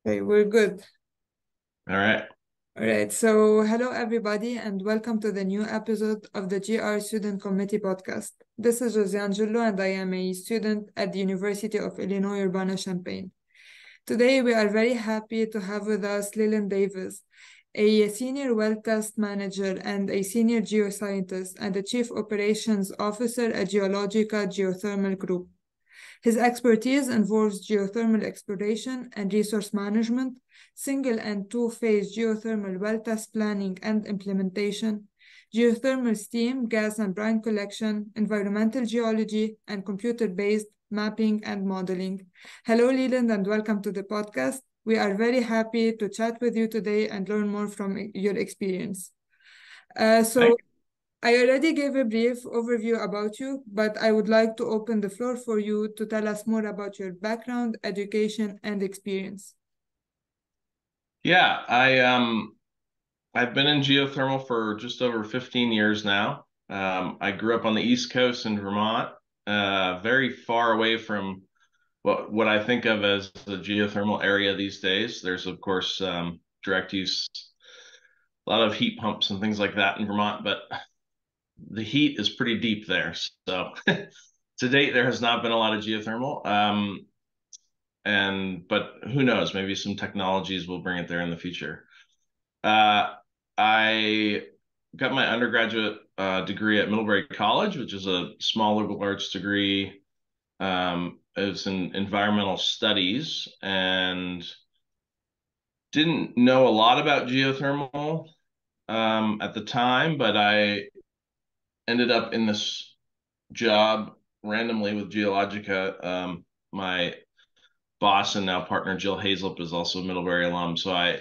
Okay, we're good. All right. All right. So, hello everybody, and welcome to the new episode of the GR Student Committee podcast. This is Josiangelo, and I am a student at the University of Illinois Urbana-Champaign. Today, we are very happy to have with us Leland Davis, a senior well test manager and a senior geoscientist and the chief operations officer at Geologica Geothermal Group. His expertise involves geothermal exploration and resource management, single and two-phase geothermal well test planning and implementation, geothermal steam, gas, and brine collection, environmental geology, and computer-based mapping and modeling. Hello, Leland, and welcome to the podcast. We are very happy to chat with you today and learn more from your experience. Uh, Thank so, I already gave a brief overview about you, but I would like to open the floor for you to tell us more about your background, education, and experience. Yeah, I've been in geothermal for just over 15 years now. I grew up on the East Coast in Vermont, very far away from what I think of as the geothermal area these days. There's of course direct use, a lot of heat pumps and things like that in Vermont, but the heat is pretty deep there. So to date, there has not been a lot of geothermal. But who knows? Maybe some technologies will bring it there in the future. Uh, I got my undergraduate degree at Middlebury College, which is a small liberal arts degree. It's in environmental studies and didn't know a lot about geothermal at the time, but I ended up in this job randomly with Geologica. My boss and now partner Jill Hazlip is also a Middlebury alum, so I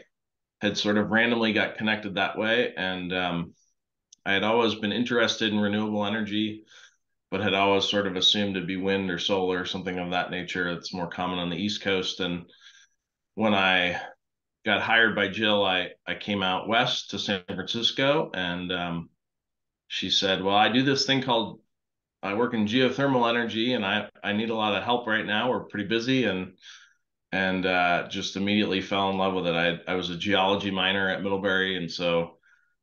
had sort of randomly got connected that way. And I had always been interested in renewable energy, but had always sort of assumed it'd be wind or solar or something of that nature. It's more common on the East Coast. And when I got hired by Jill, I came out west to San Francisco, and she said, "Well, I do this thing called I work in geothermal energy, and I need a lot of help right now. We're pretty busy." And just immediately fell in love with it. I was a geology minor at Middlebury, and so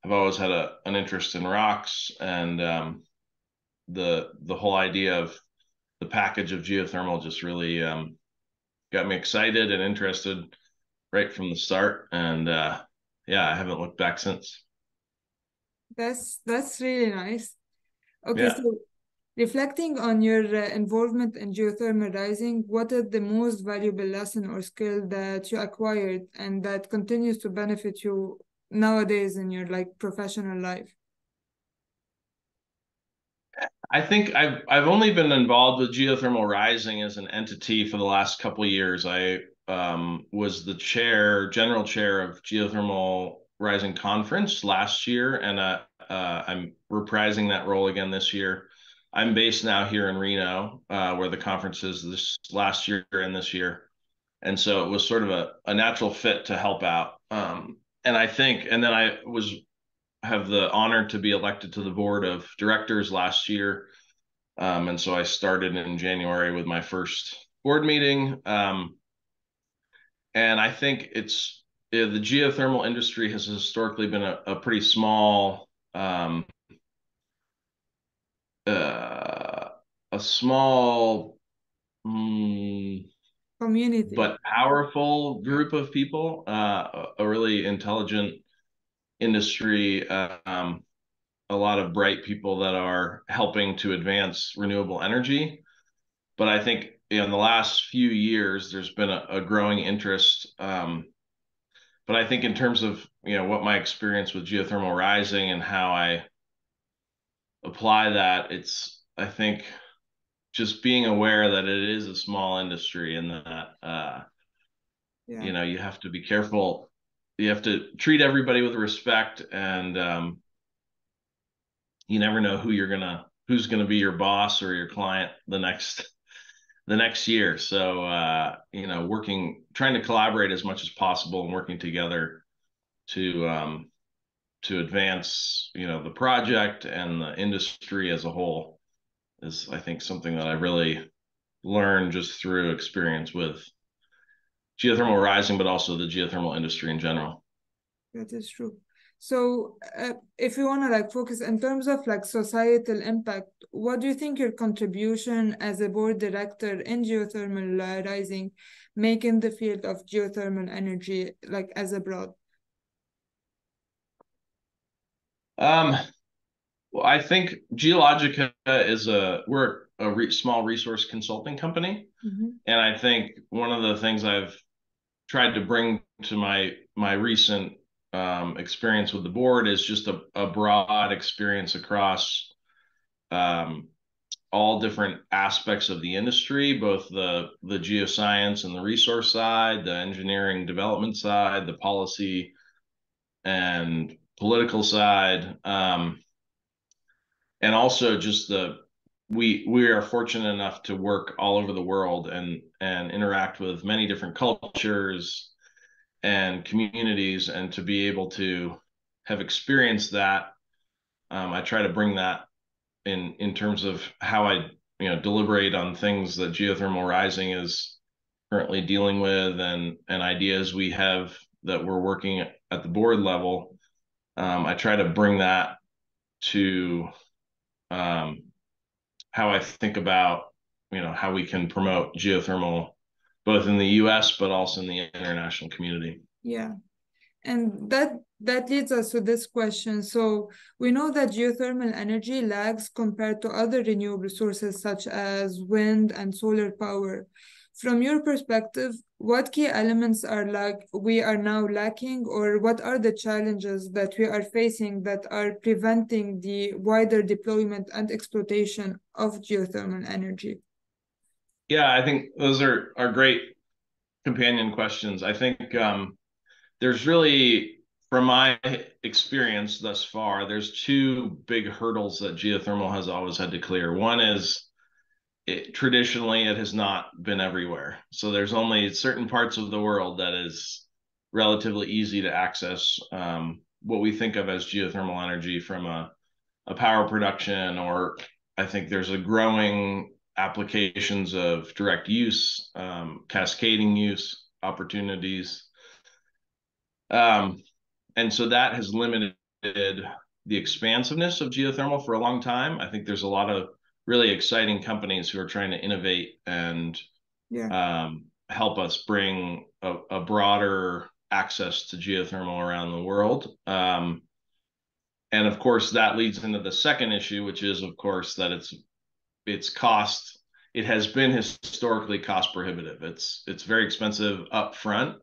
I've always had an interest in rocks, and the whole idea of the package of geothermal just really got me excited and interested right from the start. And yeah, I haven't looked back since. That's really nice. Okay, Yeah. so reflecting on your involvement in geothermal rising, what is the most valuable lesson or skill that you acquired and that continues to benefit you nowadays in your professional life? I think I've only been involved with geothermal rising as an entity for the last couple of years. I was the general chair of Geothermal Rising Conference last year, and I'm reprising that role again this year. I'm based now here in Reno, where the conference is this last year and this year, and so it was sort of a natural fit to help out. And then I was have the honor to be elected to the board of directors last year. And so I started in January with my first board meeting. And I think the geothermal industry has historically been a pretty small, uh, a small, Community. but powerful group of people, a really intelligent industry. A lot of bright people that are helping to advance renewable energy. But I think in the last few years, there's been a growing interest. But I think in terms of what my experience with geothermal rising and how I apply that, it's I think just being aware that it is a small industry and that Yeah. you have to be careful. You have to treat everybody with respect, and you never know who's gonna be your boss or your client the next year. So trying to collaborate as much as possible and working together to to advance the project and the industry as a whole is I think something that I really learned just through experience with geothermal rising, but also the geothermal industry in general. That is true. So, if you want to like focus in terms of like societal impact, what do you think your contribution as a board director in geothermal rising make in the field of geothermal energy, like as a broad? Well, I think Geologica is we're a small resource consulting company, Mm-hmm. and I think one of the things I've tried to bring to my recent experience with the board is just a broad experience across um, all different aspects of the industry, both the geoscience and the resource side, the engineering development side, the policy and political side, and also just we are fortunate enough to work all over the world and interact with many different cultures and communities, and to be able to have experienced that. I try to bring that in terms of how I deliberate on things that geothermal rising is currently dealing with, and ideas we have that we're working at the board level. I try to bring that to um, how I think about how we can promote geothermal both in the U.S. but also in the international community. Yeah. And that leads us to this question. So we know that geothermal energy lags compared to other renewable sources such as wind and solar power. From your perspective, what key elements are like we are now lacking, or what are the challenges that we are facing that are preventing the wider deployment and exploitation of geothermal energy? Yeah, I think those are great companion questions. I think there's really, from my experience thus far, there's two big hurdles that geothermal has always had to clear. One is traditionally it has not been everywhere. So there's only certain parts of the world that is relatively easy to access what we think of as geothermal energy from a power production, or I think there's a growing applications of direct use, cascading use opportunities. And so that has limited the expansiveness of geothermal for a long time. I think there's a lot of really exciting companies who are trying to innovate and Yeah, help us bring a broader access to geothermal around the world. And of course, that leads into the second issue, which is, of course, that it's cost. It has been historically cost prohibitive. It's very expensive up front.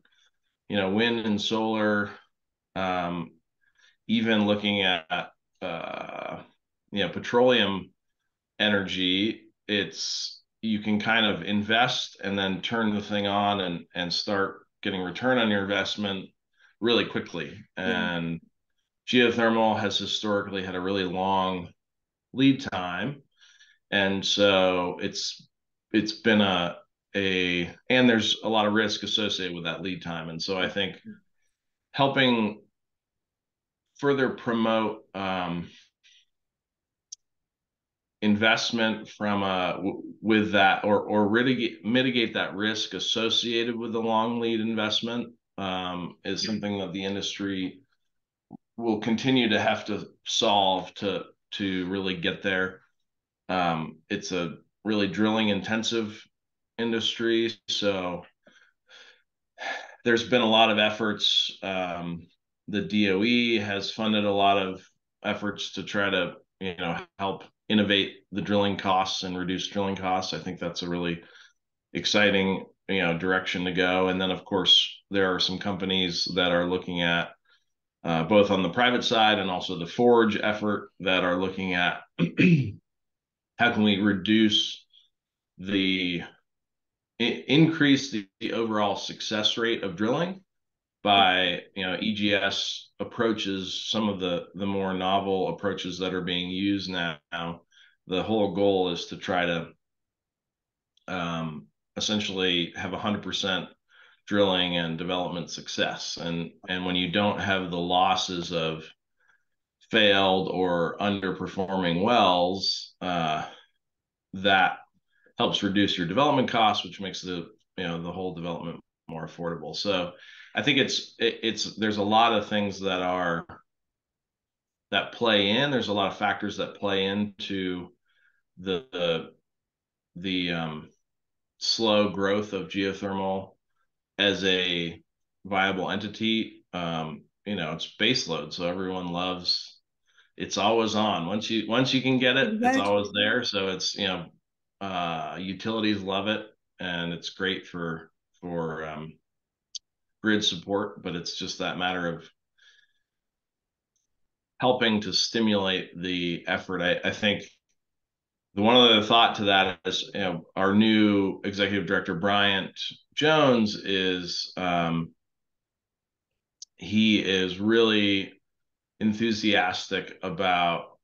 Wind and solar, even looking at petroleum energy, you can kind of invest and then turn the thing on and start getting return on your investment really quickly. yeah, And geothermal has historically had a really long lead time, and so it's been and there's a lot of risk associated with that lead time. And so I think helping further promote investment with that, or mitigate that risk associated with the long lead investment, is something that the industry will continue to have to solve to really get there. It's a really drilling intensive industry, so there's been a lot of efforts. The DOE has funded a lot of efforts to try to help innovate the drilling costs and reduce drilling costs. I think that's a really exciting direction to go. And then of course there are some companies that are looking at both on the private side and also the Forge effort that are looking at how can we increase the overall success rate of drilling by EGS approaches, some of the more novel approaches that are being used now. The whole goal is to try to essentially have 100% drilling and development success. And when you don't have the losses of failed or underperforming wells, that helps reduce your development costs, which makes the whole development more affordable. So I think there's a lot of things that play in. There's a lot of factors that play into the slow growth of geothermal as a viable entity. It's baseload, so everyone loves. It's always on. Once you can get it, it's always Exactly. there. So it's utilities love it, and it's great for grid support. But it's just that matter of helping to stimulate the effort. I think the one other thought to that is, our new executive director, Bryant Jones, he is really enthusiastic about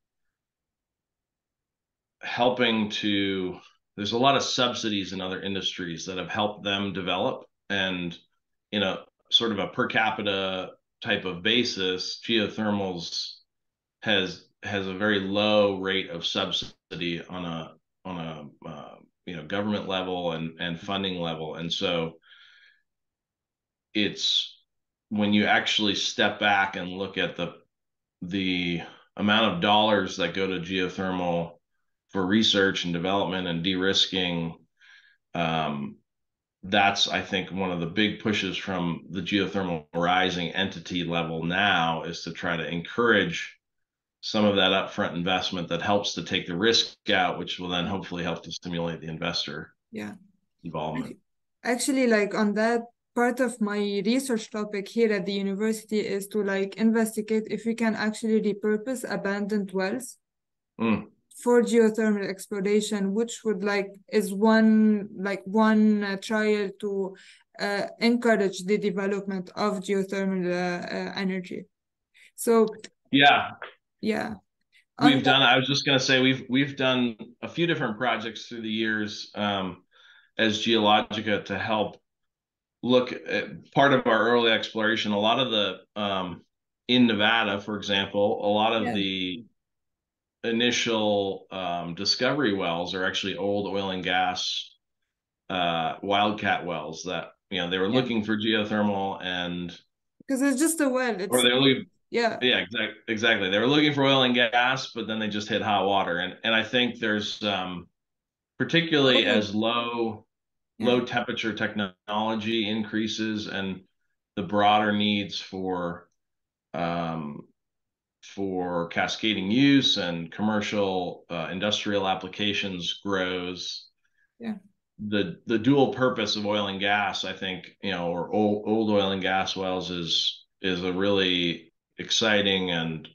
helping to. There's a lot of subsidies in other industries that have helped them develop, and sort of a per capita type of basis, geothermals has a very low rate of subsidy on a government level and funding level, and so it's when you actually step back and look at the amount of dollars that go to geothermal for research and development and de-risking. um, that's, I think, one of the big pushes from the geothermal rising entity level now, is to try to encourage some of that upfront investment that helps to take the risk out, which will then hopefully help to stimulate the investor Yeah. involvement. Actually, like on that part of my research topic here at the university is to like investigate if we can actually repurpose abandoned wells for geothermal exploration, which would is one trial to encourage the development of geothermal energy. So Yeah, yeah, on I was just going to say, we've done a few different projects through the years, as Geologica, to help look at part of our early exploration. A lot of in Nevada, for example, a lot of yeah, the initial discovery wells are actually old oil and gas wildcat wells that they were yeah, looking for geothermal, and because it's just a well. or It's they were looking. yeah, Yeah, exactly. They were looking for oil and gas, but then they just hit hot water, and I think there's particularly oh as low yeah, temperature technology increases, and the broader needs um, for cascading use and commercial industrial applications grows. yeah. The dual purpose of oil and gas, I think, or old oil and gas wells, is a really exciting and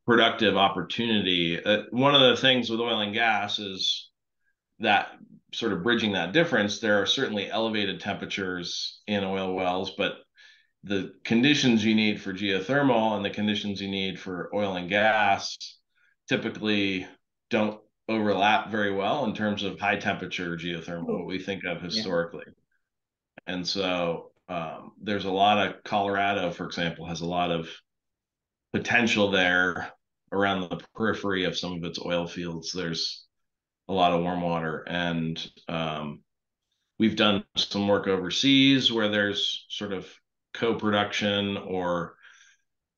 productive opportunity. One of the things with oil and gas is that, sort of bridging that difference, there are certainly elevated temperatures in oil wells, but the conditions you need for geothermal and the conditions you need for oil and gas typically don't overlap very well in terms of high temperature geothermal, what True. we think of Yeah. historically. And so there's a lot of Colorado, for example, has a lot of potential there around the periphery of some of its oil fields. There's a lot of warm water, and we've done some work overseas where there's sort of co-production, or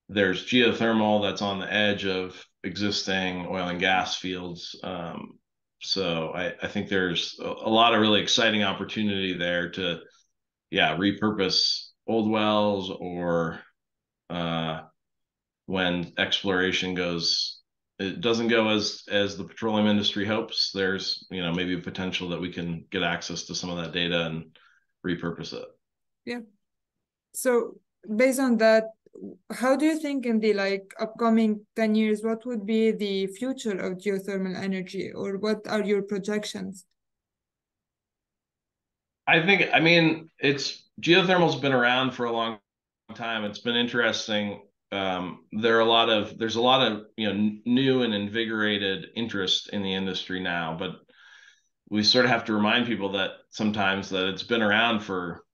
there's geothermal that's on the edge of existing oil and gas fields. So I think there's a lot of really exciting opportunity there to, yeah, repurpose old wells, or uh, when exploration goes, it doesn't go as the petroleum industry hopes, there's maybe a potential that we can get access to some of that data and repurpose it. Yeah. So based on that, how do you think in the upcoming 10 years, what would be the future of geothermal energy, or what are your projections? I mean, it's geothermal's been around for a long time. It's been interesting. There's a lot of new and invigorated interest in the industry now, but we sort of have to remind people that sometimes that it's been around for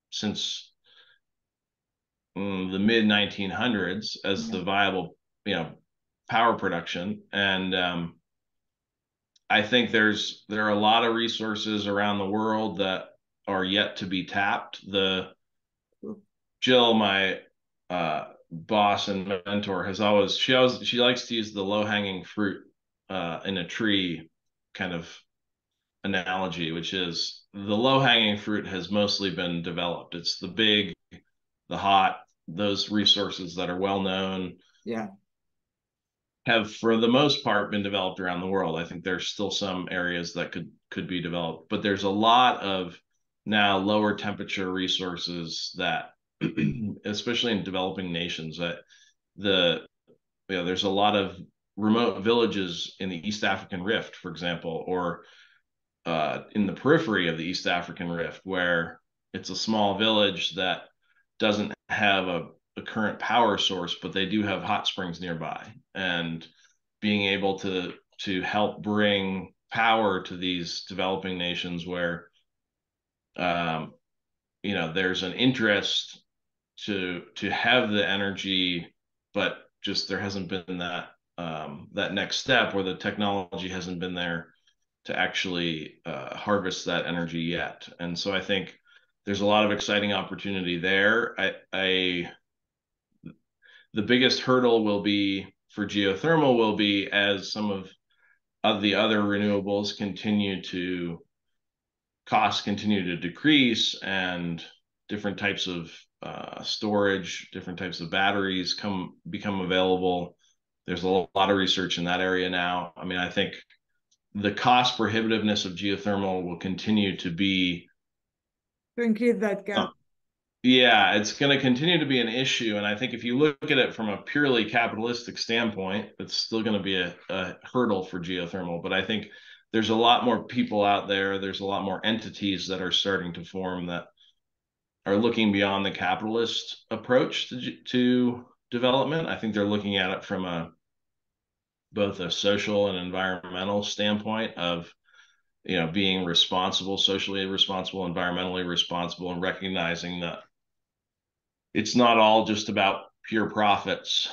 since the mid 1900s as Yeah. the viable power production, and I think there are a lot of resources around the world that are yet to be tapped. The Jill, my boss and mentor, she likes to use the low hanging fruit in a tree kind of analogy, which is the low hanging fruit has mostly been developed. It's the big, the hot, those resources that are well known Yeah. have for the most part been developed around the world. I think there's still some areas that could be developed, but there's a lot of now lower temperature resources that especially in developing nations that there's a lot of remote villages in the East African Rift, for example, or in the periphery of the East African Rift, where it's a small village that doesn't have a current power source, but they do have hot springs nearby. And being able to help bring power to these developing nations where um, there's an interest to have the energy, but just there hasn't been that next step where the technology hasn't been there to actually harvest that energy yet. And so I think there's a lot of exciting opportunity there. The biggest hurdle will be for geothermal will be as some of the other renewables costs continue to decrease and different types of storage, different types of batteries become available. There's a lot of research in that area now. I mean, I think the cost prohibitiveness of geothermal will continue to be To increase that gap. yeah, it's going to continue to be an issue. And I think if you look at it from a purely capitalistic standpoint, it's still going to be a hurdle for geothermal. But I think there's a lot more people out there. There's a lot more entities that are starting to form that are looking beyond the capitalist approach to development. I think they're looking at it from both a social and environmental standpoint of being responsible, socially responsible, environmentally responsible, and recognizing that it's not all just about pure profits.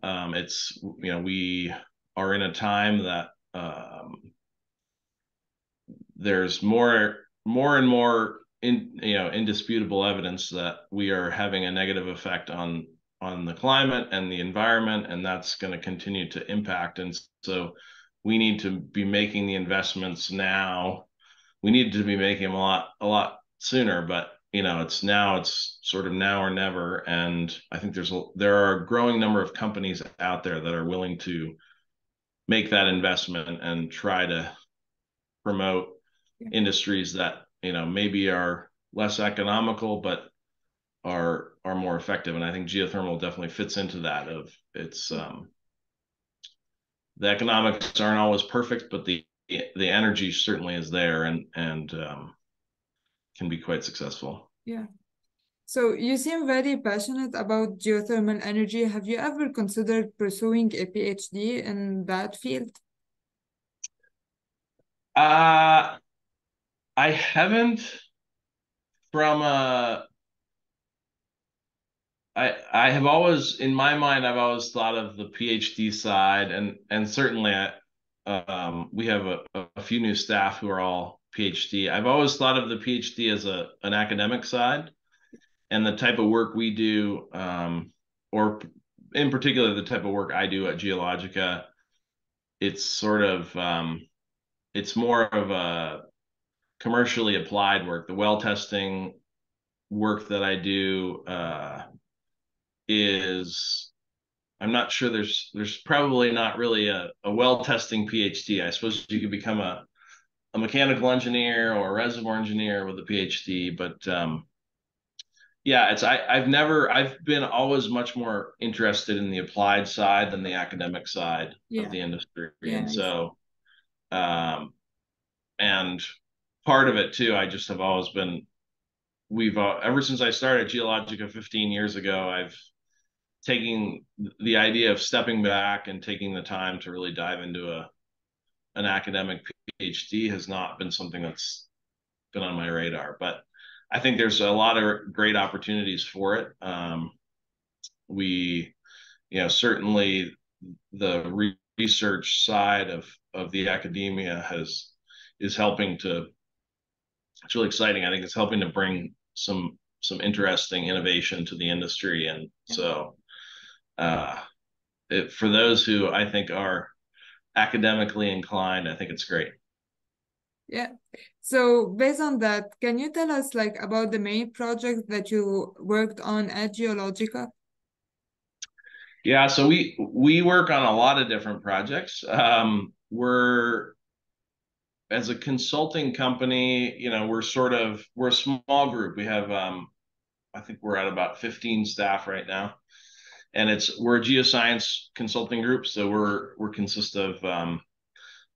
It's we are in a time that there's more and more indisputable evidence that we are having a negative effect on the climate and the environment, and that's going to continue to impact. And so we need to be making the investments now. We need to be making them a lot sooner, but it's sort of now or never. And I think there are a growing number of companies out there that are willing to make that investment and try to promote industries that maybe are less economical but are more effective. And I think geothermal definitely fits into that. The economics aren't always perfect, but the energy certainly is there and can be quite successful. Yeah. So you seem very passionate about geothermal energy. Have you ever considered pursuing a PhD in that field? I haven't from I have always in my mind I've always thought of the PhD side and certainly we have a few new staff who are all PhD. I've always thought of the PhD as an academic side and the type of work we do or in particular the type of work I do at Geologica. It's sort of it's more of a commercially applied work. The well testing work that I do is I'm not sure there's probably not really a well testing PhD. I suppose you could become a mechanical engineer or a reservoir engineer with a PhD, but yeah, I've been always much more interested in the applied side than the academic side of Yeah. the industry. Yeah. And so and part of it too, I just have always been we've ever since I started Geologica 15 years ago, I've taking the idea of stepping back and taking the time to really dive into an academic PhD has not been something that's been on my radar. But I think there's a lot of great opportunities for it. We, certainly the research side of the academia is helping to. It's really exciting. I think it's helping to bring some interesting innovation to the industry, and so for those who I think are academically inclined, I think it's great. Yeah. So based on that, can you tell us like about the main project that you worked on at Geologica? Yeah, so we work on a lot of different projects. We're as a consulting company, we're a small group. We have I think we're at about 15 staff right now, and we're a geoscience consulting group. So we're consist of a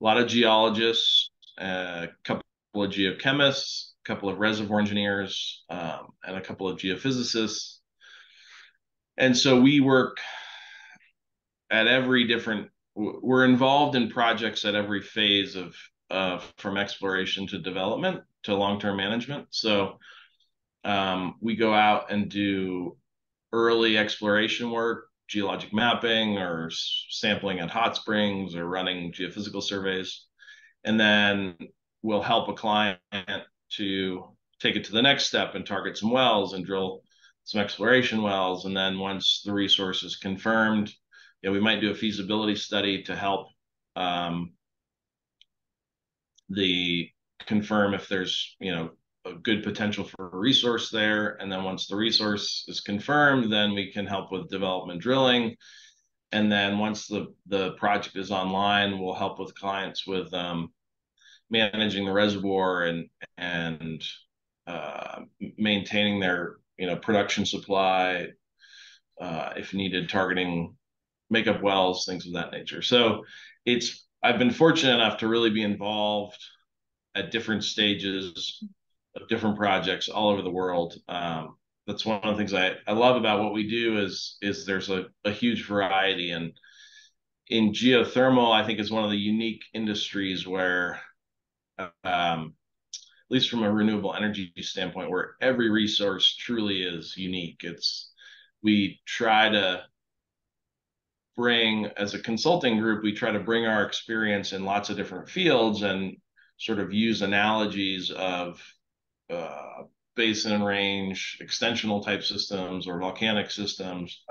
lot of geologists, a couple of geochemists, a couple of reservoir engineers, and a couple of geophysicists. And so we work at every different. We're involved in projects at every phase of from exploration to development to long-term management. So we go out and do early exploration work, geologic mapping, or sampling at hot springs, or running geophysical surveys. And then we'll help a client to take it to the next step and target some wells and drill some exploration wells. And then once the resource is confirmed, we might do a feasibility study to help the confirm if there's a good potential for a resource there. And then once the resource is confirmed, then we can help with development drilling. And then once the project is online, we'll help with clients with managing the reservoir and maintaining their production supply, if needed, targeting makeup wells, things of that nature. So I've been fortunate enough to really be involved at different stages of different projects all over the world. That's one of the things I love about what we do is there's a huge variety. And in geothermal, I think is one of the unique industries where, at least from a renewable energy standpoint, where every resource truly is unique. We try to bring, as a consulting group, we try to bring our experience in lots of different fields and sort of use analogies of basin and range, extensional type systems or volcanic systems.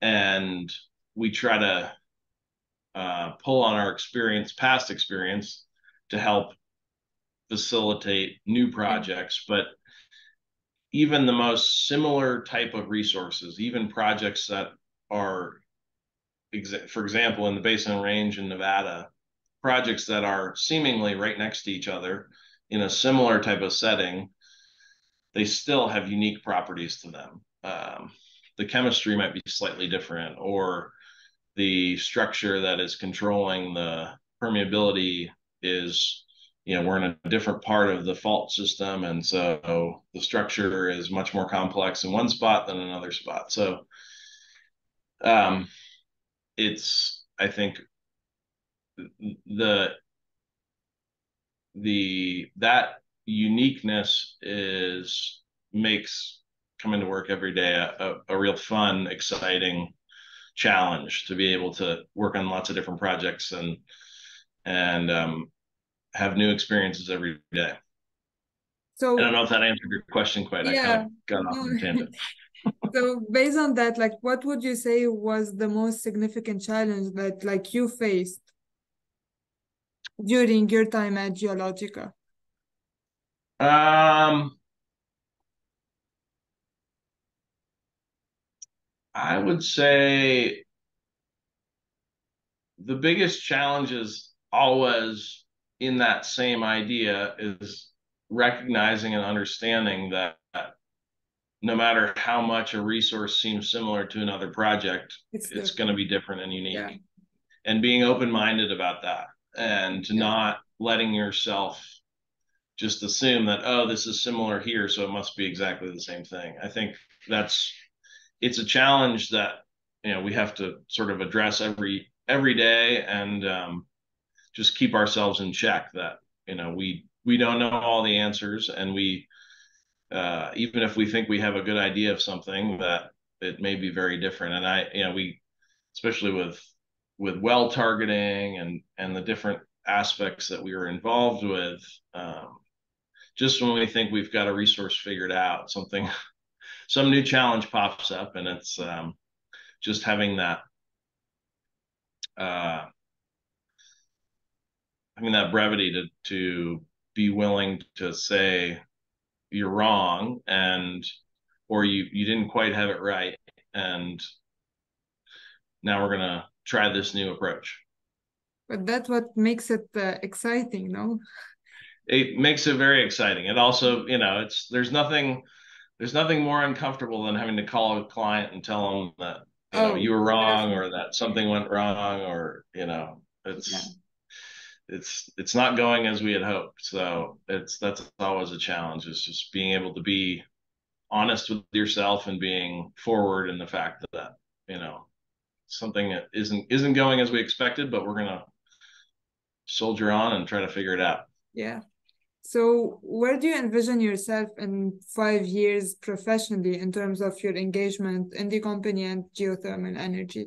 And we try to pull on our past experience to help facilitate new projects. But even the most similar type of resources, even projects that are, for example, in the Basin and Range in Nevada, projects that are seemingly right next to each other in a similar type of setting, they still have unique properties to them. The chemistry might be slightly different, or the structure that is controlling the permeability is, we're in a different part of the fault system. And so the structure is much more complex in one spot than another spot. So I think that uniqueness makes coming to work every day a real fun, exciting challenge to be able to work on lots of different projects and have new experiences every day. So I don't know if that answered your question quite. I kind of got off on a tangent. So based on that, like, what would you say was the most significant challenge that like you faced during your time at Geologica? I would say the biggest challenge is always in that same idea is recognizing and understanding that no matter how much a resource seems similar to another project, it's going to be different and unique. Yeah. And being open-minded about that, and not letting yourself just assume that, oh, this is similar here, so it must be exactly the same thing. I think it's a challenge that we have to sort of address every day, and just keep ourselves in check that we don't know all the answers, and we even if we think we have a good idea of something, that it may be very different. And we, especially with well targeting and the different aspects that we were involved with. Just when we think we've got a resource figured out, some new challenge pops up, and it's just uh, having that brevity to be willing to say you're wrong, or you didn't quite have it right, and now we're gonna try this new approach. But that's what makes it exciting, no? It makes it very exciting. It also, it's there's nothing more uncomfortable than having to call a client and tell them that, Oh, you were wrong, or definitely. that something went wrong, or, Yeah. it's not going as we had hoped. So that's always a challenge, is just being able to be honest with yourself and being forward in the fact that, something that isn't going as we expected, but we're gonna soldier on and try to figure it out. Yeah. So, where do you envision yourself in 5 years professionally in terms of your engagement in the company and geothermal energy?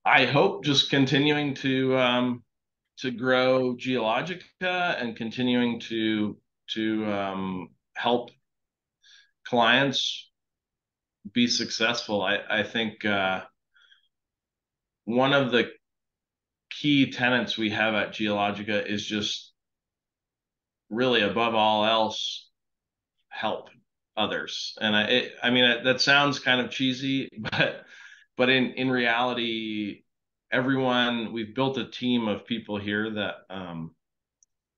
I hope just continuing to grow Geologica and continuing to help clients be successful. I think one of the key tenets we have at Geologica is just really above all else help others. And I mean, that sounds kind of cheesy, but in reality, we've built a team of people here that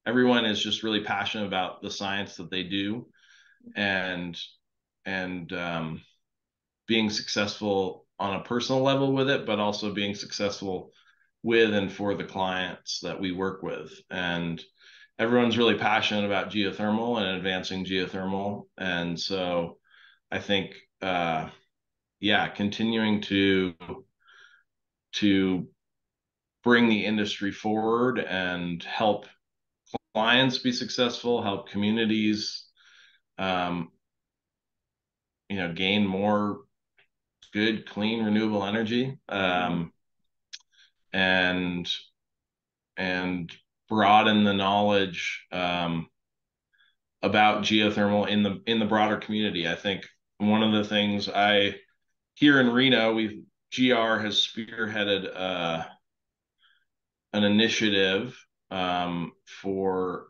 everyone is just really passionate about the science that they do, and and being successful on a personal level with it, but also being successful with and for the clients that we work with. And everyone's really passionate about geothermal and advancing geothermal. And so I think, yeah, continuing to bring the industry forward and help clients be successful, help communities, um, gain more good, clean, renewable energy, and and broaden the knowledge about geothermal in the broader community. I think one of the things here in Reno, GR has spearheaded an initiative for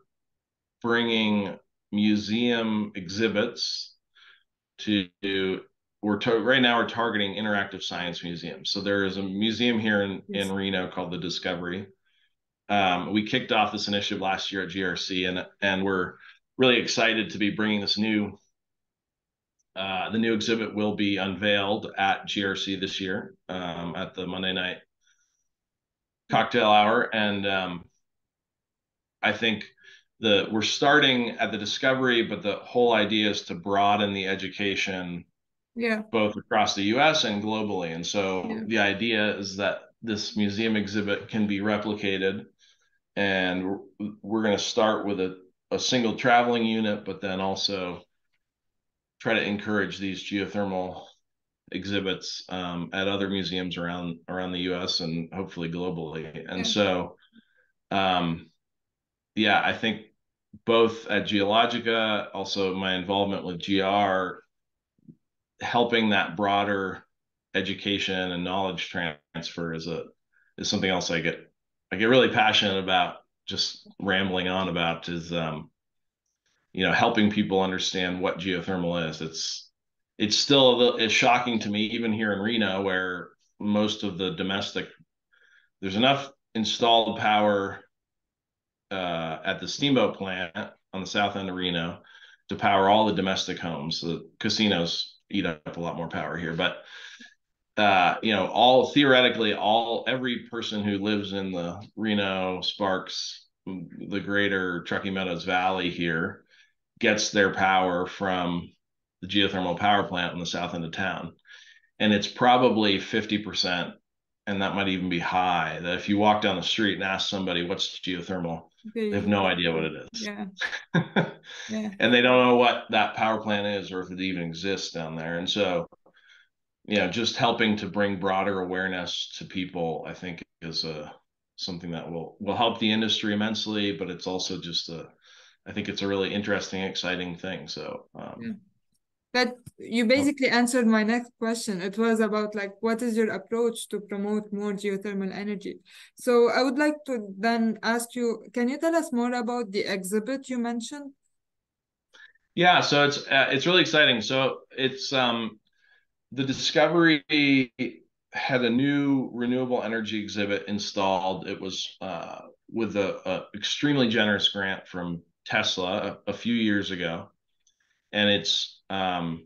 bringing museum exhibits to right now we're targeting interactive science museums. So there is a museum here in Yes. Reno called the Discovery. We kicked off this initiative last year at GRC, and we're really excited to be bringing this the new exhibit will be unveiled at GRC this year, at the Monday night Yeah. cocktail hour. And I think we're starting at the Discovery, but the whole idea is to broaden the education Yeah. both across the US and globally. And so Yeah. the idea is that this museum exhibit can be replicated, and we're going to start with a single traveling unit, but then also try to encourage these geothermal exhibits at other museums around the US and hopefully globally. And Yeah. so, yeah, I think both at Geologica, also my involvement with GR, helping that broader education and knowledge transfer is something else I get really passionate about. Just rambling on about is helping people understand what geothermal is. It's still it's shocking to me, even here in Reno, where most of the there's enough installed power at the steamboat plant on the south end of Reno to power all the domestic homes. The casinos eat up a lot more power here, but every person who lives in the Reno, Sparks, the greater Truckee Meadows Valley here gets their power from the geothermal power plant in the south end of town. And it's probably 50%, and that might even be high, that if you walk down the street and ask somebody what's geothermal, they have no idea what it is. Yeah. Yeah. And they don't know what that power plant is or if it even exists down there. And so just helping to bring broader awareness to people, I think is something that will help the industry immensely, but it's also just I think it's a really interesting, exciting thing. So Yeah. That you oh, basically answered my next question. It was about like what is your approach to promote more geothermal energy? So I would like to then ask you, can you tell us more about the exhibit you mentioned? yeah, so it's really exciting. So it's the Discovery had a new renewable energy exhibit installed. It was with a extremely generous grant from Tesla a few years ago, and it's a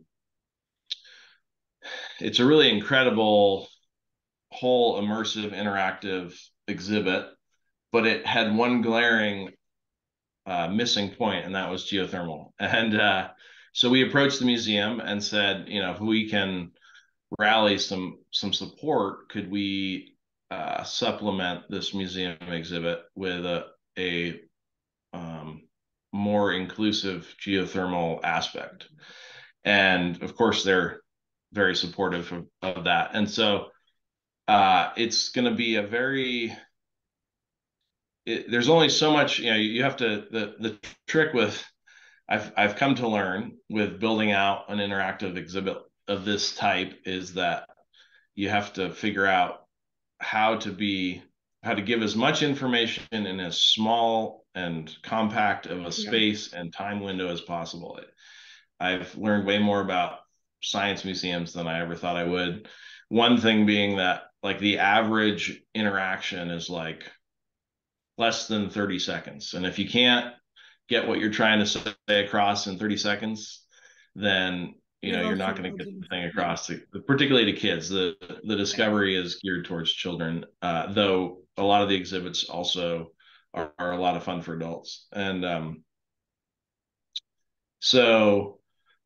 really incredible whole immersive interactive exhibit, but it had one glaring missing point, and that was geothermal. And so we approached the museum and said, if we can rally some support, could we supplement this museum exhibit with a more inclusive geothermal aspect? And of course, they're very supportive of that. And so it's going to be there's only so much, you have to, the trick with, I've come to learn with building out an interactive exhibit of this type is that you have to figure out how to give as much information in as small and compact of a Yeah. space and time window as possible. I've learned way more about science museums than I ever thought I would. One thing being that like the average interaction is like less than 30 seconds. And if you can't get what you're trying to say across in 30 seconds, then Give you're up not your going to get audience. the thing Yeah. across particularly to kids. The Yeah. Discovery is geared towards children, though a lot of the exhibits also are a lot of fun for adults. And so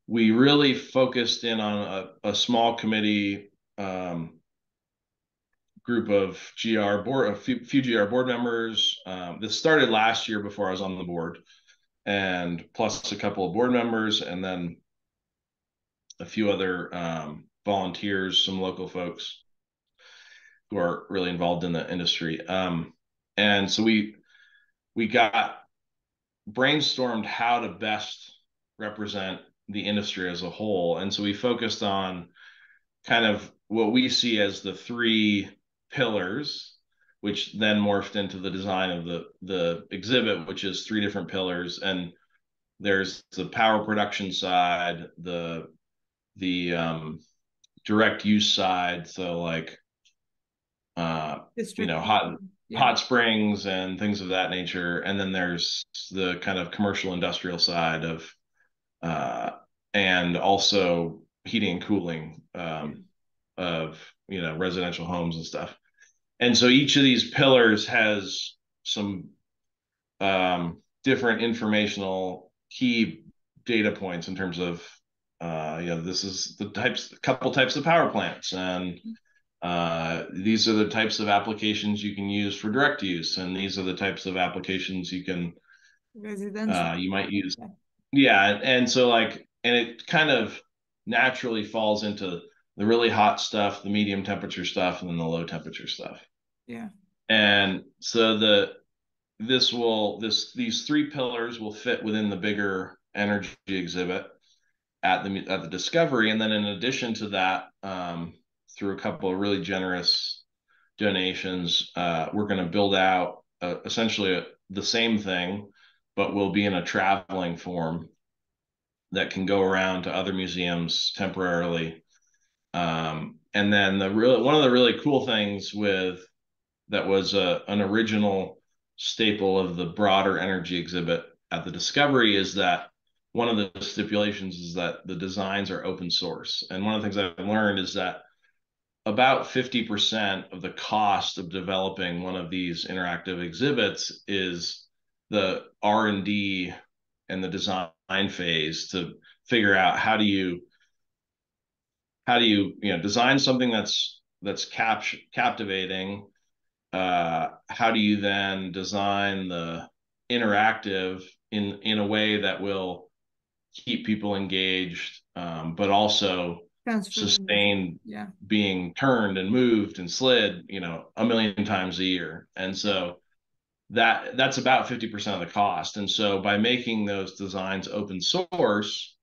we really focused in on a small committee group of a few GR board members. This started last year before I was on the board, and plus a couple of board members, and then a few other volunteers, some local folks who are really involved in the industry. And so we got brainstormed how to best represent the industry as a whole, and so we focused on kind of what we see as the three pillars, which then morphed into the design of the exhibit, which is three different pillars. And there's the power production side, the direct use side, so like District hot heating. Yeah. hot springs and things of that nature. And then there's the kind of commercial industrial side of uh, and also heating and cooling Yeah. of residential homes and stuff. And so each of these pillars has some different informational key data points in terms of this is a couple types of power plants, and these are the types of applications you can use for direct use, and these are the types of applications Residential. you might use. Yeah. Yeah, and so and it kind of naturally falls into the really hot stuff, the medium temperature stuff, and then the low temperature stuff. Yeah. And so these three pillars will fit within the bigger energy exhibit at the Discovery, and then in addition to that, through a couple of really generous donations, we're going to build out essentially the same thing, but will be in a traveling form that can go around to other museums temporarily. And then one of the really cool things that was an original staple of the broader energy exhibit at the Discovery is that one of the stipulations is that the designs are open source. And one of the things I've learned is that about 50% of the cost of developing one of these interactive exhibits is the R&D and the design phase to figure out how do you design something that's captivating. How do you then design the interactive in a way that will keep people engaged, but also Transfer energy. sustained Yeah. being turned and moved and slid, a million times a year. And Yeah. so that's about 50% of the cost. And so by making those designs open source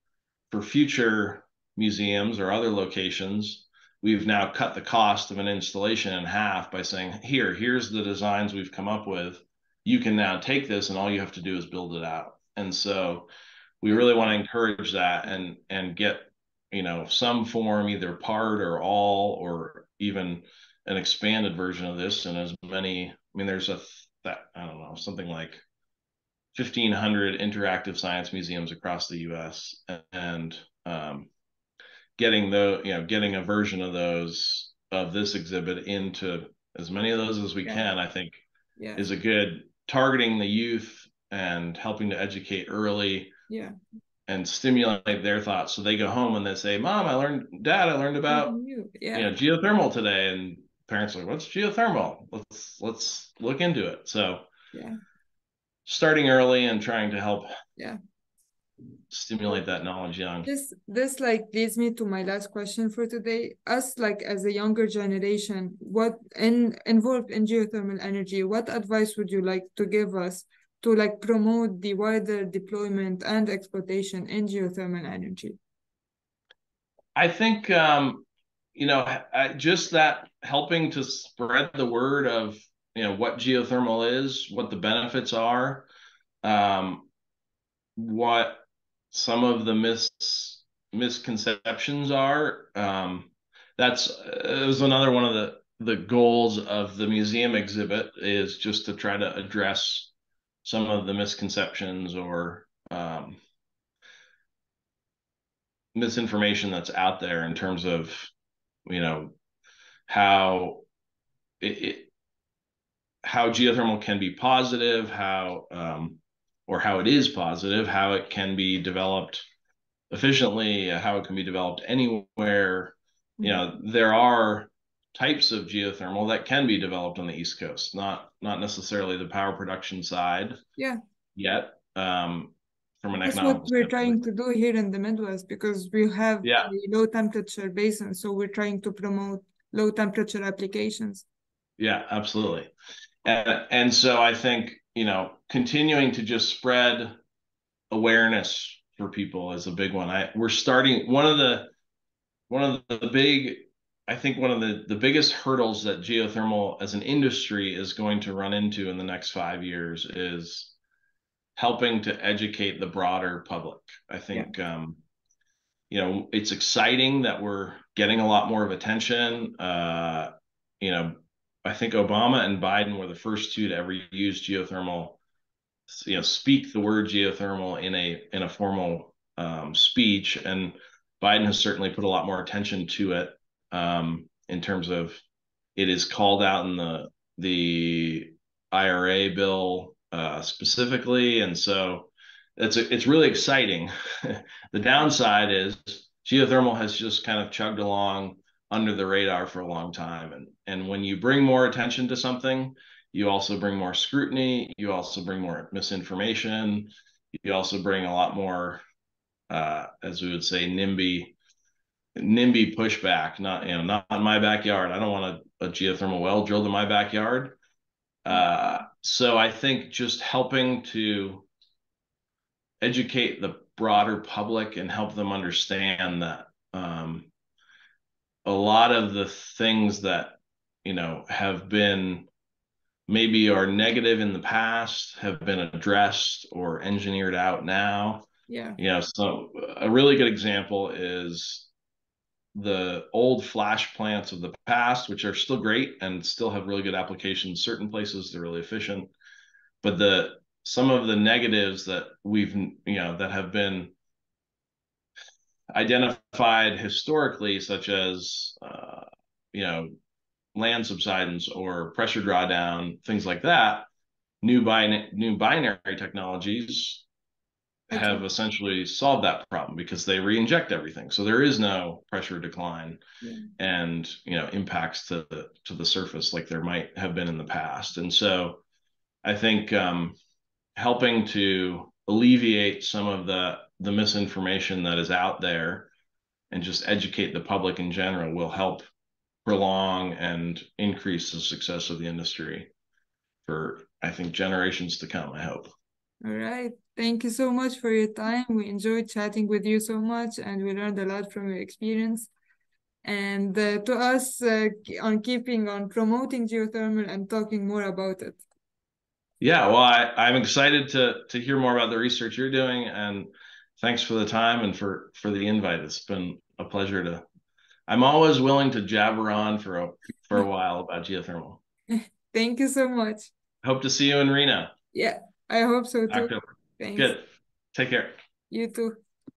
for future museums or other locations, we've now cut the cost of an installation in half by saying, here's the designs we've come up with. You can now take this and all you have to do is build it out. And so we That's really want to encourage that and get, some form, either part or all, or even an expanded version of this. And as many, I mean, there's I don't know, something like 1,500 interactive science museums across the U.S. and getting getting a version of this exhibit into as many of those as we yeah. can, I think, Yeah. is a good targeting the youth and helping to educate early. Yeah. And stimulate their thoughts, so they go home and they say, Dad, I learned about Yeah. geothermal today. And parents are like, what's geothermal? Let's look into it. So Yeah. starting early and trying to help Yeah. stimulate that knowledge young. This like leads me to my last question for today. Us like as a younger generation, involved in geothermal energy, what advice would you like to give us to like promote the wider deployment and exploitation in geothermal energy? I think just that helping to spread the word of what geothermal is, what the benefits are, what some of the misconceptions are. That's was another one of the goals of the museum exhibit, is just to try to address some of the misconceptions or misinformation that's out there in terms of how it how geothermal can be positive, or how it is positive, how it can be developed efficiently, how it can be developed anywhere. There are types of geothermal that can be developed on the East Coast, not necessarily the power production side Yeah. yet, from an That's what economical we're trying standpoint. to do here in the Midwest because we have Yeah, a low temperature basin. So we're trying to promote low temperature applications. yeah, absolutely. And so I think, continuing to just spread awareness for people is a big one. We're starting one of the big I think one of the biggest hurdles that geothermal as an industry is going to run into in the next 5 years is helping to educate the broader public. I Yeah. think it's exciting that we're getting a lot more of attention. You know, I think Obama and Biden were the first two to ever use geothermal, speak the word geothermal in a formal speech, and Biden has certainly put a lot more attention to it, in terms of it is called out in the IRA bill specifically, and so it's really exciting. The downside is geothermal has just kind of chugged along under the radar for a long time, and when you bring more attention to something, you also bring more scrutiny, you also bring more misinformation, you also bring a lot more, as we would say, NIMBY pushback. Not in my backyard. I don't want a geothermal well drilled in my backyard. So I think just helping to educate the broader public and help them understand that, a lot of the things that have been maybe are negative in the past have been addressed or engineered out now. Yeah. So a really good example is the old flash plants of the past, which are still great and still have really good applications. Certain places they're really efficient, but some of the negatives that that have been identified historically, such as you know land subsidence or pressure drawdown, things like that. New binary technologies have essentially solved that problem because they re-inject everything, so there is no pressure decline Yeah. and impacts to the surface like there might have been in the past. And so I think helping to alleviate some of the misinformation that is out there, and just educate the public in general will help prolong and increase the success of the industry for, I think, generations to come, I hope. All right. Thank you so much for your time. We enjoyed chatting with you so much, and we learned a lot from your experience. And to us, on keeping on promoting geothermal and talking more about it. Yeah, well, I'm excited to hear more about the research you're doing, and thanks for the time and for the invite. It's been a pleasure to. I'm always willing to jabber on for a while about geothermal. Thank you so much. Hope to see you in Reno. Yeah, I hope so too. October. Thanks. Good. Take care. You too.